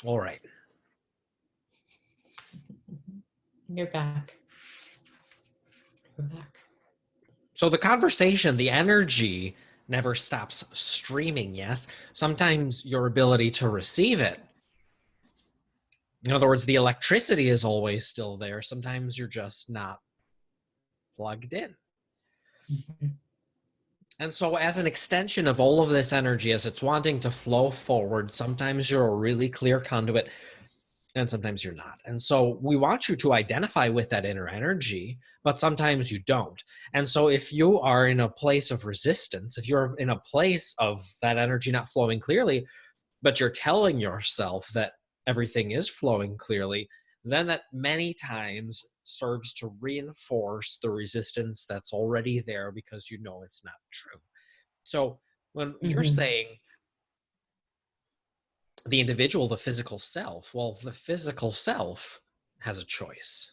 All right. You're back. You're back. So the conversation, the energy never stops streaming, yes? Sometimes your ability to receive it, in other words, the electricity is always still there. Sometimes you're just not plugged in. Mhm. And so, as an extension of all of this energy, as it's wanting to flow forward, sometimes you're a really clear conduit and sometimes you're not. And so, we want you to identify with that inner energy, but sometimes you don't. And so, if you are in a place of resistance, if you're in a place of that energy not flowing clearly, but you're telling yourself that everything is flowing clearly, then that many times serves to reinforce the resistance that's already there because you know it's not true. So when you're Mhm. saying the individual, the physical self, well, the physical self has a choice.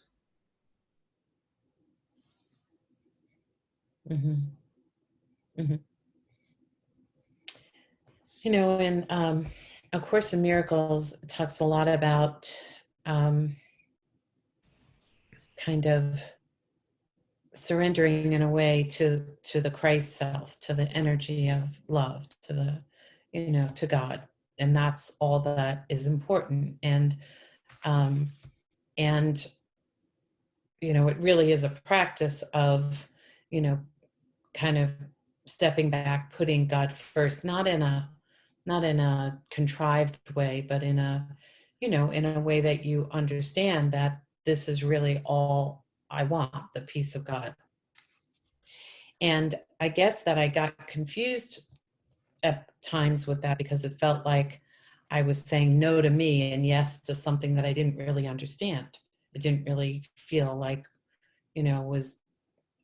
Mhm. Mhm. You know, in A Course in Miracles it talks a lot about um, kind of surrendering in a way to the Christ self, to the energy of love, to the, to God, and that's all that is important. Um, and it really is a practice of, you know, kind of stepping back, putting God first, not in a contrived way, but in a way that you understand that this is really all I want, the peace of God. And I guess that I got confused at times with that because it felt like I was saying no to me and yes to something that I didn't really understand. I didn't really feel like, was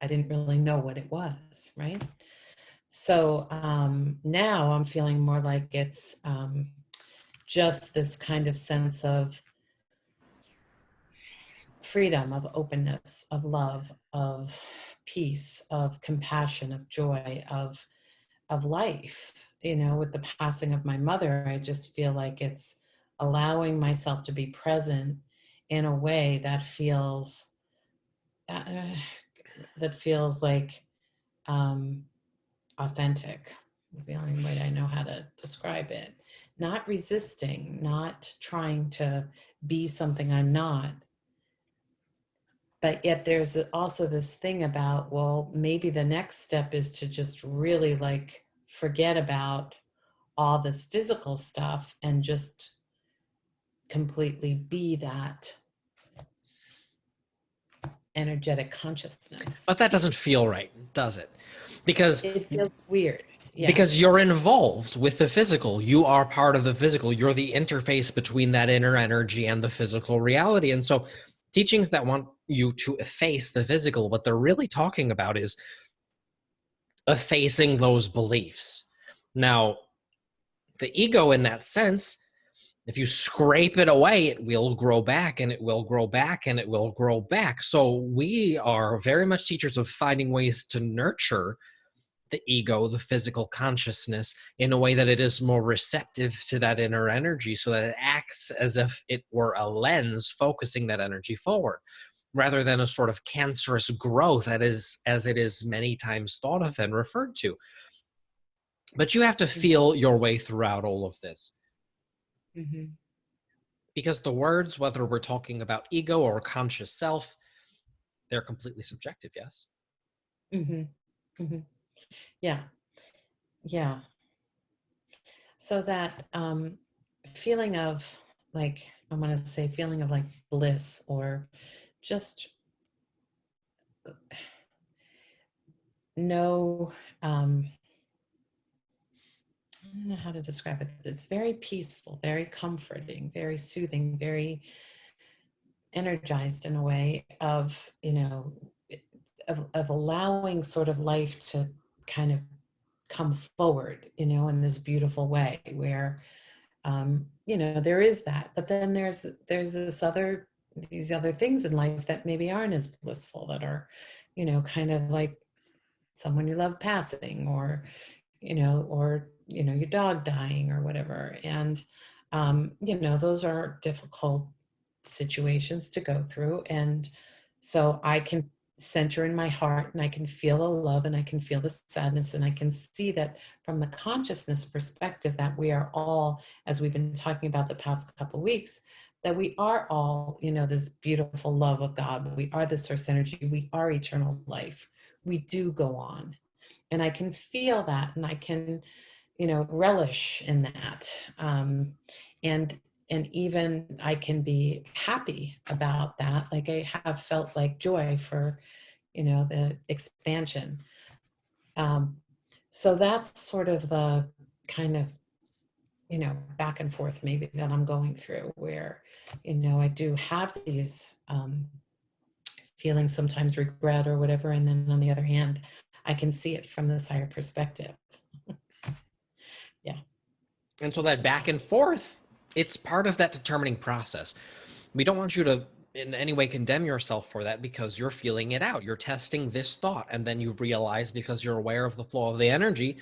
I didn't really know what it was, right? So now I'm feeling more like it's just this kind of sense of freedom, of openness, of love, of peace, of compassion, of joy, of life. With the passing of my mother, I just feel like it's allowing myself to be present in a way uh, that feels like um, authentic is the only way I know how to describe it. Not resisting, not trying to be something I'm not. But yet there's also this thing about, well, maybe the next step is to just really like forget about all this physical stuff and just completely be that energetic consciousness. But that doesn't feel right, does it? Because It feels weird. Yeah. because you're involved with the physical. You are part of the physical. You're the interface between that inner energy and the physical reality. And so teachings that want you to efface the physical, what they're really talking about is effacing those beliefs. Now, the ego in that sense, if you scrape it away, it will grow back and it will grow back and it will grow back. So we are very much teachers of finding ways to nurture the ego, the physical consciousness, in a way that it is more receptive to that inner energy so that it acts as if it were a lens focusing that energy forward rather than a sort of cancerous growth that is as it is many times thought of and referred to. But you have to feel your way throughout all of this Mm-hmm. because the words, whether we're talking about ego or conscious self, they're completely subjective, yes? Mm-hmm. Mm-hmm. Yeah. Yeah. So that feeling of like, I want to say feeling of like bliss or just no, I don't know how to describe it. It's very peaceful, very comforting, very soothing, very energized in a way of, of allowing sort of life to kind of come forward, in this beautiful way where, there is that, but then there's these other things in life that maybe aren't as blissful, that are, kind of like someone you love passing, or your dog dying or whatever. And those are difficult situations to go through. And so I can center in my heart and I can feel the love and I can feel the sadness. And I can see that from the consciousness perspective, that we are all, as we've been talking about the past couple of weeks, that we are all, this beautiful love of God. We are the source energy. We are eternal life. We do go on. And I can feel that and I can relish in that. And even I can be happy about that. Like I have felt like joy for, the expansion. Um, so that's sort of the kind of, back and forth maybe that I'm going through where, I do have these feelings, sometimes regret or whatever. And then on the other hand, I can see it from this higher perspective. Yeah. And so that back and forth, it's part of that determining process. We don't want you to in any way condemn yourself for that because you're feeling it out. You're testing this thought, and then you realize because you're aware of the flow of the energy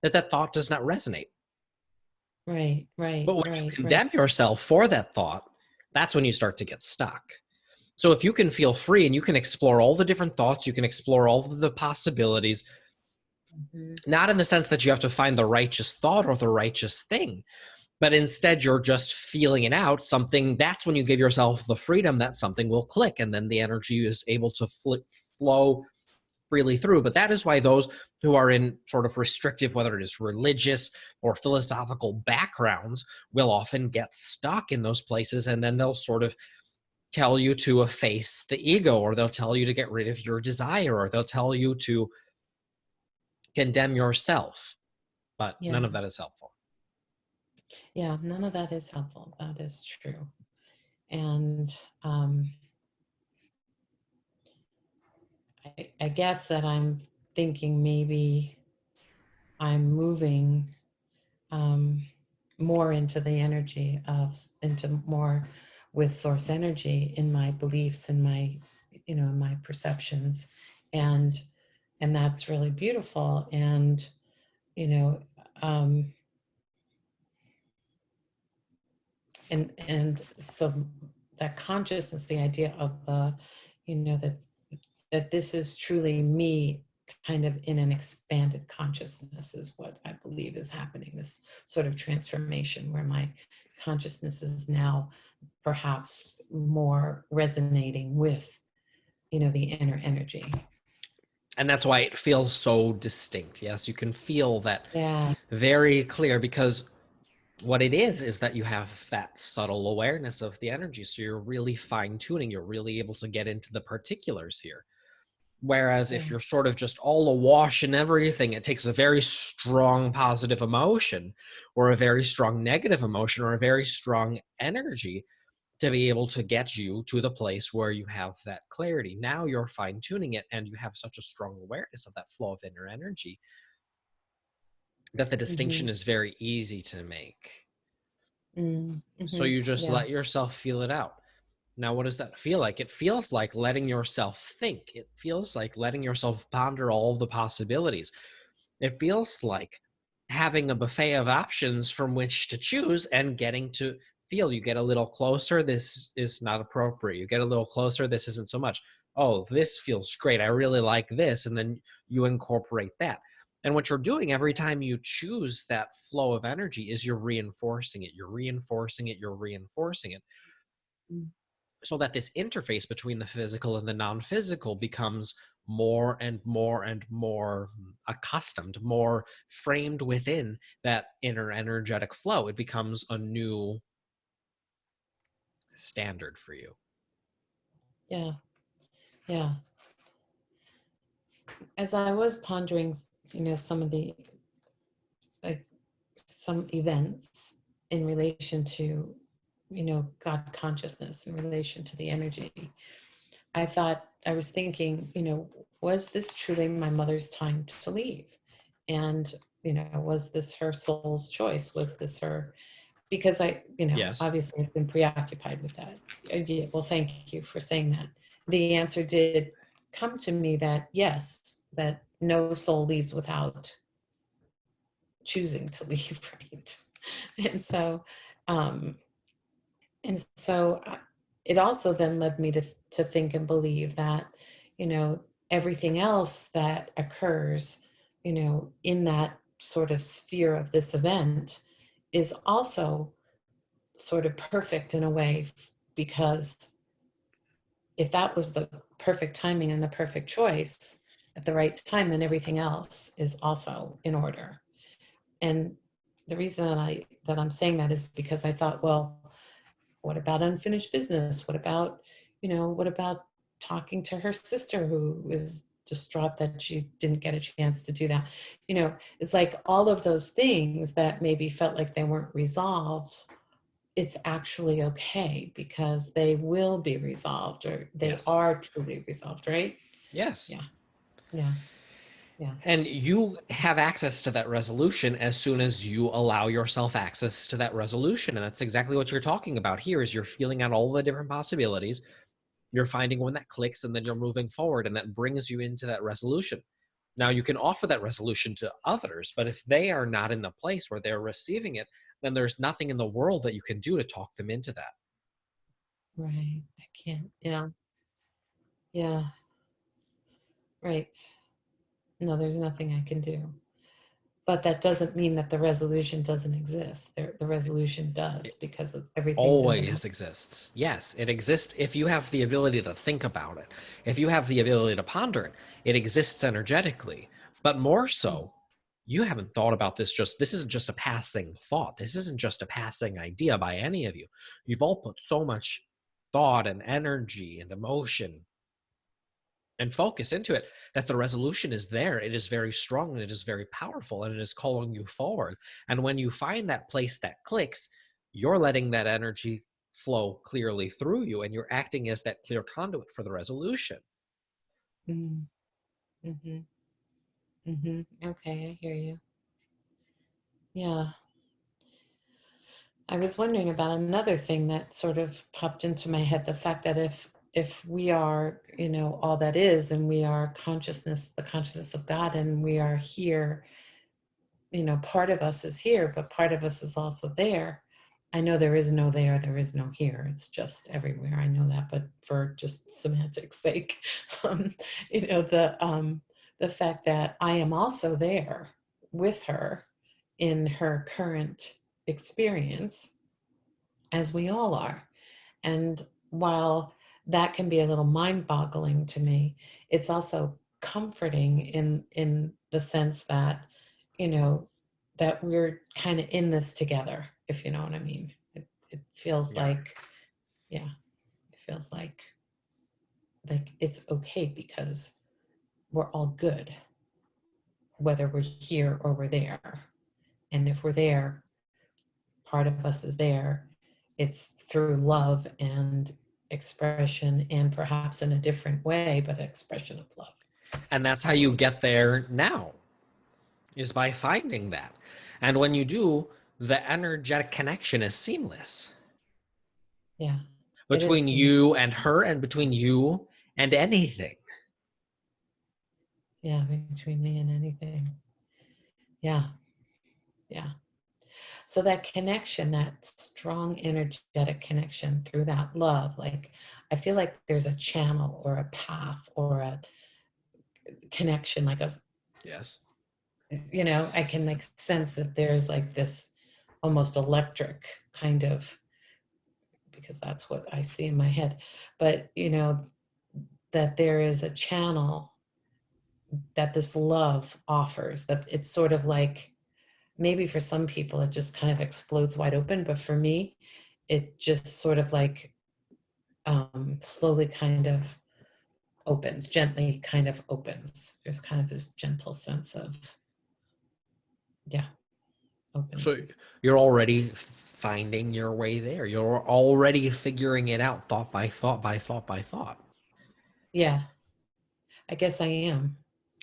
that thought does not resonate. Right, But right, when you right, right. condemn yourself for that thought, that's when you start to get stuck. So if you can feel free and you can explore all the different thoughts, you can explore all of the possibilities, Mhm. not in the sense that you have to find the righteous thought or the righteous thing, but instead you're just feeling it out, something, that's when you give yourself the freedom that something will click and then the energy is able to flow freely through. But that is why those who are in sort of restrictive, whether it is religious or philosophical backgrounds, will often get stuck in those places, and then they'll sort of tell you to efface the ego, or they'll tell you to get rid of your desire, or they'll tell you to condemn yourself. But Yeah, none of that is helpful. yeah, none of that is helpful. That is true. And um, I guess that I'm thinking maybe I'm moving um, more into the energy of, into more with source energy in my beliefs and my, in my perceptions. And that's really beautiful. And, you know, um, and so that consciousness, the idea of the, that this is truly me kind of in an expanded consciousness is what I believe is happening, this sort of transformation where my consciousness is now perhaps more resonating with, the inner energy. And that's why it feels so distinct. Yes, you can feel that Yeah. very clear, because what it is that you have that subtle awareness of the energy. So you're really fine tuning, you're really able to get into the particulars here. Whereas if Yeah. you're sort of just all awash in everything, it takes a very strong positive emotion or a very strong negative emotion or a very strong energy to be able to get you to the place where you have that clarity. Now you're fine tuning it and you have such a strong awareness of that flow of inner energy that the Mm-hmm. distinction is very easy to make. So Mm-hmm. you just Yeah. let yourself feel it out. Now, what does that feel like? It feels like letting yourself think. It feels like letting yourself ponder all of the possibilities. It feels like having a buffet of options from which to choose and getting to feel. You get a little closer, this is not appropriate. You get a little closer, this isn't so much. Oh, this feels great. I really like this. And then you incorporate that. And what you're doing every time you choose that flow of energy is you're reinforcing it. You're reinforcing it. You're reinforcing it, so that this interface between the physical and the non-physical becomes more and more and more accustomed, more framed within that inner energetic flow. It becomes a new standard for you. Yeah. Yeah. As I was pondering, some of the, like, some events in relation to, God consciousness, in relation to the energy, I was thinking, was this truly my mother's time to leave? And, was this her soul's choice? Was this her, because Yes. obviously I've been preoccupied with that. Yeah, well, thank you for saying that. The answer did come to me that yes, that no soul leaves without choosing to leave, right? And so Um, and so it also then led me to think and believe that, you know, everything else that occurs, you know, in that sort of sphere of this event is also sort of perfect in a way, because if that was the perfect timing and the perfect choice at the right time, then everything else is also in order. And the reason that I'm saying that is because I thought, well, what about unfinished business? What about, you know, what about talking to her sister who is distraught that she didn't get a chance to do that? You know, it's like all of those things that maybe felt like they weren't resolved, it's actually okay because they will be resolved, or they Yes. are truly resolved, right? Yes. Yeah, yeah, yeah. And you have access to that resolution as soon as you allow yourself access to that resolution. And that's exactly what you're talking about here is you're feeling out all the different possibilities. You're finding one that clicks and then you're moving forward and that brings you into that resolution. Now you can offer that resolution to others, but if they are not in the place where they're receiving it, then there's nothing in the world that you can do to talk them into that. Right. I can't. Yeah, yeah. Right. No, there's nothing I can do. But that doesn't mean that the resolution doesn't exist. The resolution does, because of everything's in divine. Always exists. Yes, it exists if you have the ability to think about it. If you have the ability to ponder it, it exists energetically. But more Mm, so, you haven't thought about this isn't just a passing thought. This isn't just a passing idea by any of you. You've all put so much thought and energy and emotion and focus into it that the resolution is there. It is very strong and it is very powerful and it is calling you forward. And when you find that place that clicks, you're letting that energy flow clearly through you and you're acting as that clear conduit for the resolution. mm, mm-hmm, mm-hmm. Okay, I hear you. Yeah. I was wondering about another thing that sort of popped into my head, the fact that if we are, you know, all that is, and we are consciousness, the consciousness of God, and we are here, you know, part of us is here, but part of us is also there. I know there is no there, there is no here. It's just everywhere. I know that, but for just semantics sake, um, you know, the fact that I am also there with her in her current experience, as we all are. And while that can be a little mind-boggling to me, it's also comforting in the sense that, you know, that we're kind of in this together, if you know what I mean. It feels Yeah. like, yeah, it feels like it's okay because we're all good, whether we're here or we're there. And if we're there, part of us is there. It's through love and expression, and perhaps in a different way, but expression of love. And that's how you get there now, is by finding that. And when you do, the energetic connection is seamless Yeah, it between is seamless. you and her and between you and anything. Yeah, between me and anything. Yeah, yeah. So that connection, that strong energetic connection through that love, like I feel like there's a channel or a path or a connection, like a, Yes. you know, I can like sense that there's like this almost electric kind of, because that's what I see in my head. But, you know, that there is a channel that this love offers, that it's sort of like, maybe for some people it just kind of explodes wide open, but for me, it just sort of like slowly kind of opens, gently kind of opens. There's kind of this gentle sense of, yeah, So opening. you're already finding your way there. You're already figuring it out thought by thought by thought by thought. Yeah, I guess I am.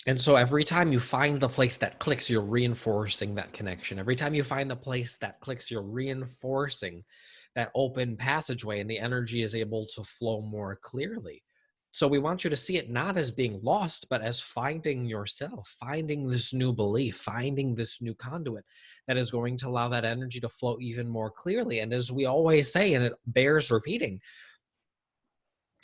And so every time you find the place that clicks, you're reinforcing that connection. Every time you find the place that clicks, you're reinforcing that open passageway and the energy is able to flow more clearly. So we want you to see it not as being lost, but as finding yourself, finding this new belief, finding this new conduit that is going to allow that energy to flow even more clearly. And as we always say, and it bears repeating,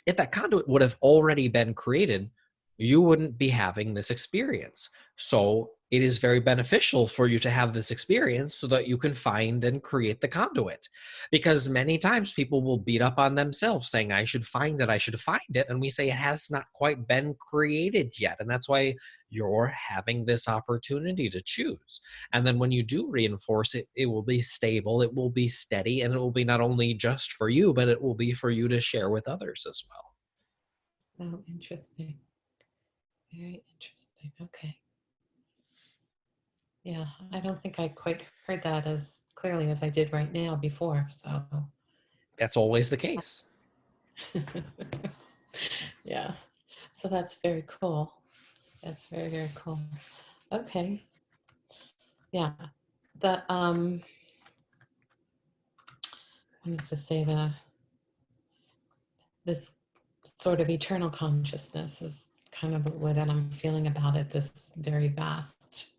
if that conduit would have already been created, you wouldn't be having this experience. So it is very beneficial for you to have this experience so that you can find and create the conduit. Because many times people will beat up on themselves saying, I should find it, I should find it. And we say it has not quite been created yet. And that's why you're having this opportunity to choose. And then when you do reinforce it, it will be stable, it will be steady, and it will be not only just for you, but it will be for you to share with others as well. Oh, interesting. Very interesting. Okay. Yeah, I don't think I quite heard that as clearly as I did right now before. So That's always the case. yeah. So that's very cool. That's very, very cool. Okay. Yeah. The I wanted to say this sort of eternal consciousness is kind of the way that I'm feeling about it, this very vast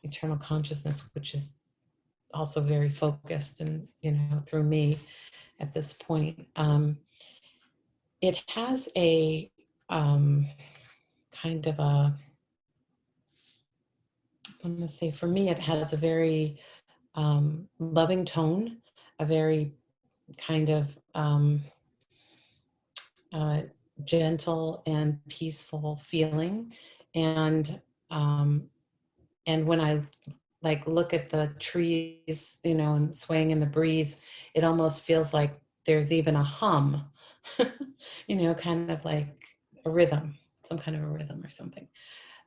eternal consciousness, which is also very focused and, through me at this point. It has a kind of a, I'm going to say, for me, it has a very loving tone, a very kind of uh, gentle and peaceful feeling. And and when I like look at the trees, and swaying in the breeze, it almost feels like there's even a hum, kind of like a rhythm, some kind of a rhythm or something.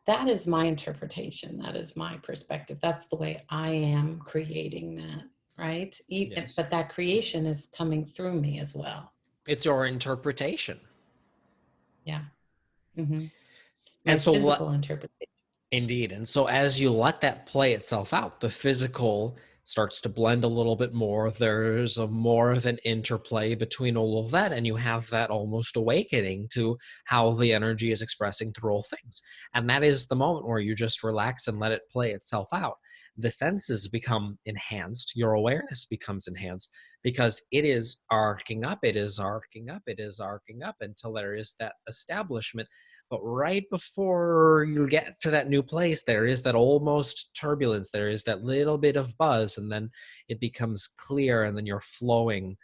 That is my interpretation. That is my perspective. That's the way I am creating that, right? Yes. But that creation is coming through me as well. It's your interpretation. Yeah. Mm-hmm. My And so physical interpretation. indeed. And so as you let that play itself out, the physical starts to blend a little bit more. There's a more of an interplay between all of that, and you have that almost awakening to how the energy is expressing through all things. And that is the moment where you just relax and let it play itself out. The senses become enhanced, your awareness becomes enhanced because it is arcing up, it is arcing up, it is arcing up until there is that establishment. But right before you get to that new place, there is that almost turbulence. There is that little bit of buzz, and then it becomes clear, and then you're flowing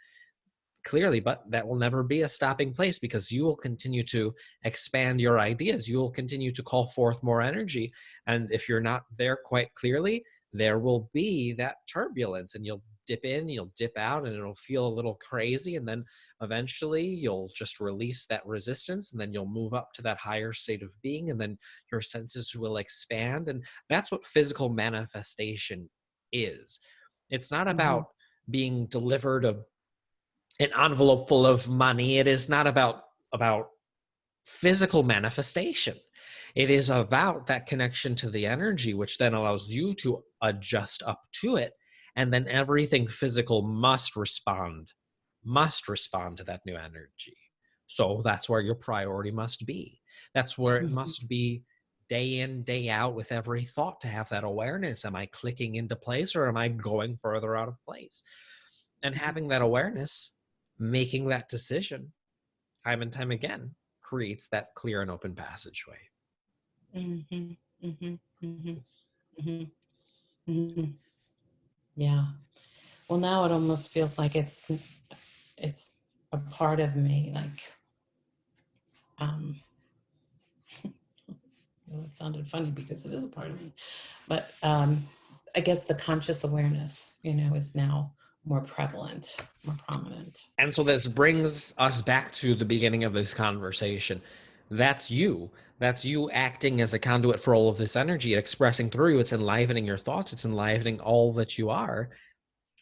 clearly. But that will never be a stopping place because you will continue to expand your ideas. You will continue to call forth more energy. And if you're not there quite clearly, there will be that turbulence, and you'll dip in, you'll dip out, and it'll feel a little crazy. And then eventually you'll just release that resistance, and then you'll move up to that higher state of being, and then your senses will expand. And that's what physical manifestation is. It's not Mm-hmm. about being delivered an envelope full of money. It is not about physical manifestation. It is about that connection to the energy, which then allows you to adjust up to it. And then everything physical must respond to that new energy. So that's where your priority must be. That's where it Mm-hmm. must be day in, day out with every thought to have that awareness. Am I clicking into place or am I going further out of place? And having that awareness, making that decision time and time again creates that clear and open passageway. Mm-hmm. Mm-hmm. Mm-hmm. Mm-hmm. Mm-hmm. Yeah. Well, now it almost feels like it's a part of me. Like, um, well, it sounded funny because it is a part of me, but I guess the conscious awareness, is now more prevalent, more prominent. And so this brings us back to the beginning of this conversation. That's you. That's you acting as a conduit for all of this energy, expressing through you. It's enlivening your thoughts, it's enlivening all that you are.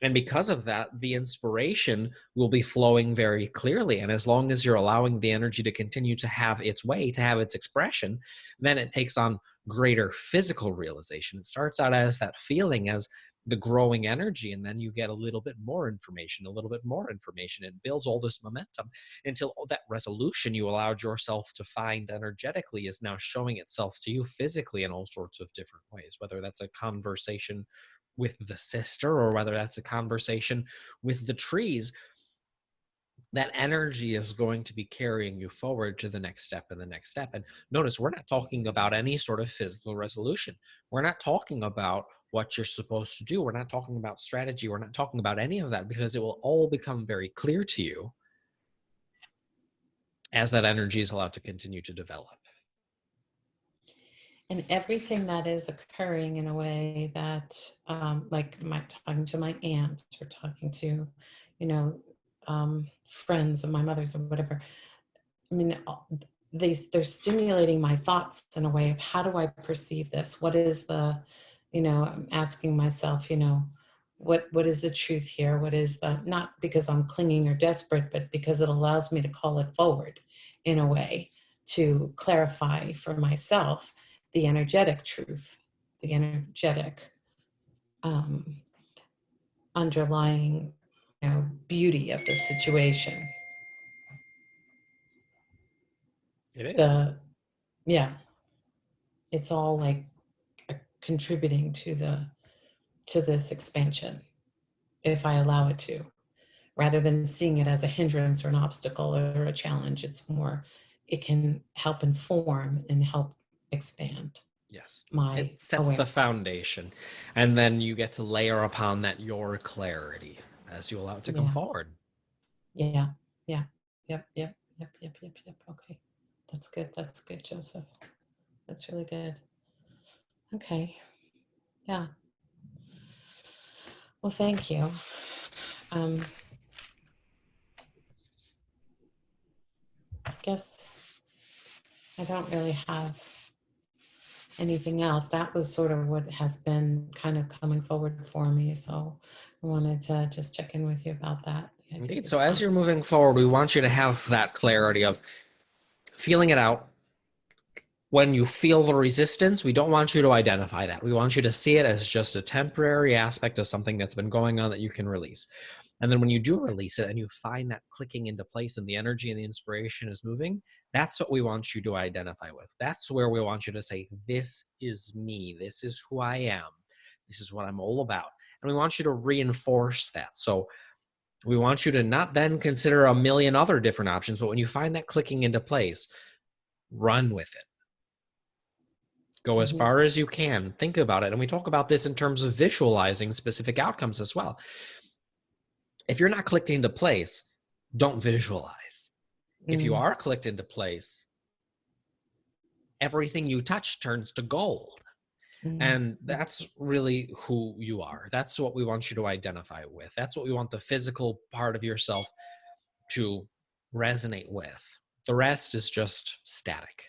And because of that, the inspiration will be flowing very clearly. And as long as you're allowing the energy to continue to have its way, to have its expression, then it takes on greater physical realization. It starts out as that feeling, as the growing energy, and then you get a little bit more information, a little bit more information. It builds all this momentum until that resolution you allowed yourself to find energetically is now showing itself to you physically in all sorts of different ways, whether that's a conversation with the sister or whether that's a conversation with the trees. That energy is going to be carrying you forward to the next step and the next step. And notice, we're not talking about any sort of physical resolution. We're not talking about what you're supposed to do. We're not talking about strategy. We're not talking about any of that, because it will all become very clear to you as that energy is allowed to continue to develop. And everything that is occurring in a way that, like talking to my aunt or talking to, friends of my mother's or whatever. I mean, they're stimulating my thoughts in a way of, how do I perceive this? What is the, I'm asking myself, what is the truth here? What is the, not because I'm clinging or desperate, but because it allows me to call it forward in a way to clarify for myself the energetic truth, the energetic underlying, beauty of the situation. It is. Yeah, it's all like contributing to this expansion, if I allow it to, rather than seeing it as a hindrance or an obstacle or a challenge. It's more, it can help inform and help expand Yes. my It sets the awareness. foundation. And then you get to layer upon that your clarity as you allow it to come forward. Yeah. Yeah. Yep. Okay. That's good. That's good, Joseph. That's really good. Okay. Yeah. Well, thank you. I guess I don't really have anything else. That was sort of what has been kind of coming forward for me. So I wanted to just check in with you about that. Indeed. So as you're moving forward, we want you to have that clarity of feeling it out. When you feel the resistance, we don't want you to identify that. We want you to see it as just a temporary aspect of something that's been going on that you can release. And then when you do release it and you find that clicking into place and the energy and the inspiration is moving, that's what we want you to identify with. That's where we want you to say, this is me. This is who I am. This is what I'm all about. And we want you to reinforce that. So we want you to not then consider a million other different options, but when you find that clicking into place, run with it. Go as far as you can. Think about it. And we talk about this in terms of visualizing specific outcomes as well. If you're not clicked into place, don't visualize. If you are clicked into place, everything you touch turns to gold. And that's really who you are. That's what we want you to identify with. That's what we want the physical part of yourself to resonate with. The rest is just static.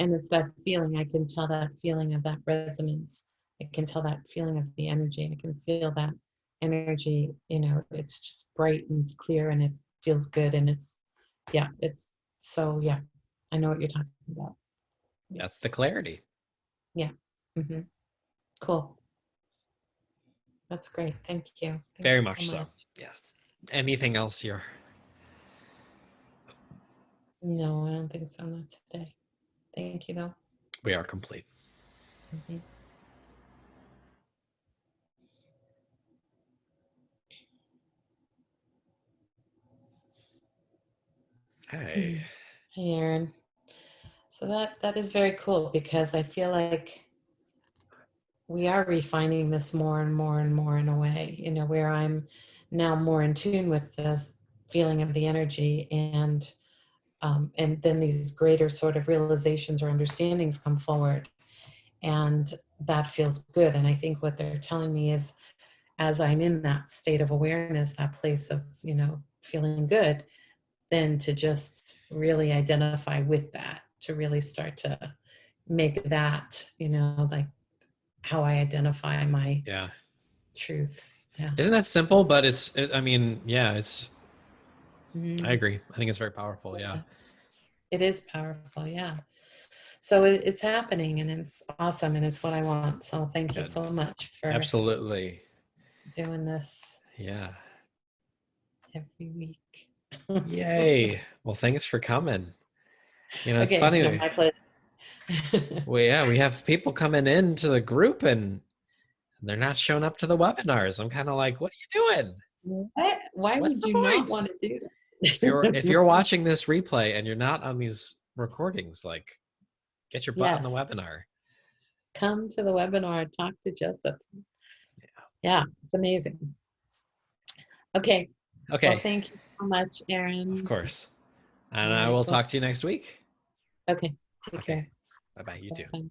And it's that feeling. I can tell that feeling of that resonance. I can tell that feeling of the energy. I can feel that energy. It's just bright and it's clear and it feels good. And it's so, yeah, I know what you're talking about. Yeah. That's the clarity. Yeah. Cool. That's great. Thank you. Very much so. Yes. Anything else here? No, I don't think so. Not today. Thank you, though. We are complete. Hey. Hey, Aaron. So that is very cool, because I feel like we are refining this more and more and more in a way, where I'm now more in tune with this feeling of the energy, and then these greater sort of realizations or understandings come forward, and that feels good. And I think what they're telling me is, as I'm in that state of awareness, that place of, feeling good, then to just really identify with that, to really start to make that, like how I identify my truth. Yeah. Isn't that simple? But I mean, yeah, I agree. I think it's very powerful. Yeah. It is powerful. Yeah. So it's happening, and it's awesome, and it's what I want. So thank you Good. so much for Absolutely. doing this Yeah. every week. Yay. Well, thanks for coming. It's Okay, no, funny. my pleasure. We have people coming into the group and they're not showing up to the webinars. I'm kind of like, what are you doing? What? Why What's would the you not point? want to do If that? you're watching this replay and you're not on these recordings, like get your butt on the Yes, webinar. come to the webinar, talk to Joseph. Yeah, it's amazing. Okay, well, Okay, thank you so much, of Erin. course. And All I right, will well, talk to you next week. okay, take Okay. care. Bye-bye. You too. Bye.